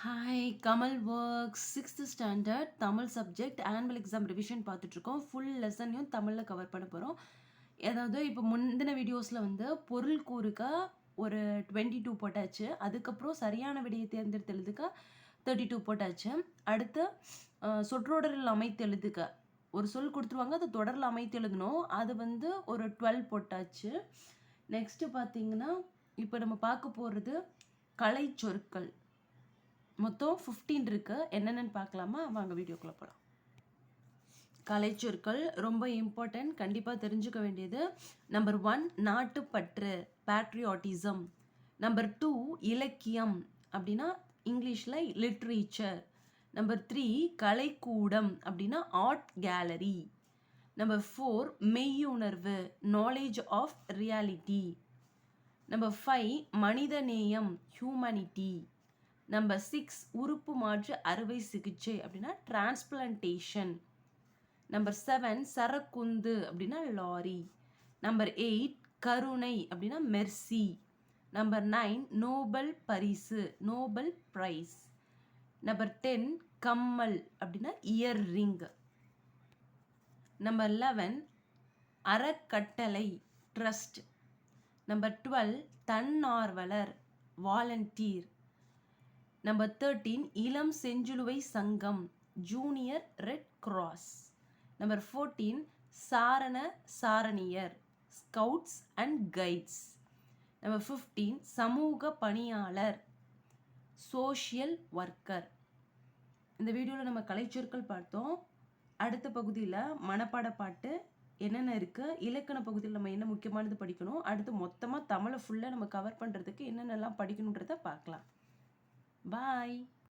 Hi Kamal works 6th standard Tamil subject annual exam revision பார்த்துட்ருக்கோம். Full லெசனையும் தமிழில் cover பண்ண போகிறோம். அதாவது இப்போ முந்தின வீடியோஸில் வந்து பொருள் கூறுக்க ஒரு 22 போட்டாச்சு. அதுக்கப்புறம் சரியான விடையை தேர்ந்தெடுத்து எழுதுக்க 32 போட்டாச்சு. அடுத்து சொற்றொடரில் அமைத்து எழுதுக்க ஒரு சொல் கொடுத்துருவாங்க, அது தொடரில் அமைத்து எழுதணும். அது வந்து ஒரு 12 போட்டாச்சு. நெக்ஸ்ட்டு பார்த்தீங்கன்னா இப்போ நம்ம பார்க்க போகிறது கலை சொற்கள். மொத்தம் 15 இருக்கு. என்னென்னு பார்க்கலாமா? வாங்க வீடியோக்குள்ள போகலாம். கலைச்சொற்கள் ரொம்ப இம்பார்ட்டன்ட், கண்டிப்பாக தெரிஞ்சுக்க வேண்டியது. Number 1 நாட்டுப்பற்று, patriotism. நம்பர் 2 இலக்கியம், அப்படின்னா இங்கிலீஷில் லிட்ரேச்சர். நம்பர் 3 கலைக்கூடம், அப்படின்னா ஆர்ட் கேலரி. நம்பர் 4 மெய்யுணர்வு, நாலேஜ் ஆஃப் ரியாலிட்டி. நம்பர் 5 மனிதநேயம், ஹியூமனிட்டி. நம்பர் 6 உறுப்பு மாற்று அறுவை சிகிச்சை, அப்படின்னா டிரான்ஸ்பிளான்டேஷன். நம்பர் 7 சரக்குந்து, அப்படின்னா லாரி. நம்பர் 8 கருணை, அப்படின்னா மெர்சி. நம்பர் 9 நோபல் பரிசு, நோபல் பிரைஸ். நம்பர் 10 கம்மல், அப்படின்னா இயர் ரிங். நம்பர் 11 அறக்கட்டளை, ட்ரஸ்ட். நம்பர் 12 தன்னார்வலர், வாலண்டியர். நம்பர் 13 இளம் செஞ்சிலுவை சங்கம், ஜூனியர் ரெட் கிராஸ். நம்பர் 14 சாரண சாரணியர், ஸ்கவுட்ஸ் அண்ட் கைட்ஸ். நம்பர் 15 சமூக பணியாளர், சோஷியல் ஒர்க்கர். இந்த வீடியோவில் நம்ம கலைச்சொற்கள் பார்த்தோம். அடுத்த பகுதியில் மனப்பாட பாட்டு என்னென்ன இருக்குது, இலக்கண பகுதியில் நம்ம என்ன முக்கியமானது படிக்கணும், அடுத்து மொத்தமாக தமிழை ஃபுல்லாக நம்ம கவர் பண்ணுறதுக்கு என்னென்னலாம் படிக்கணுன்றதை பார்க்கலாம். Bye.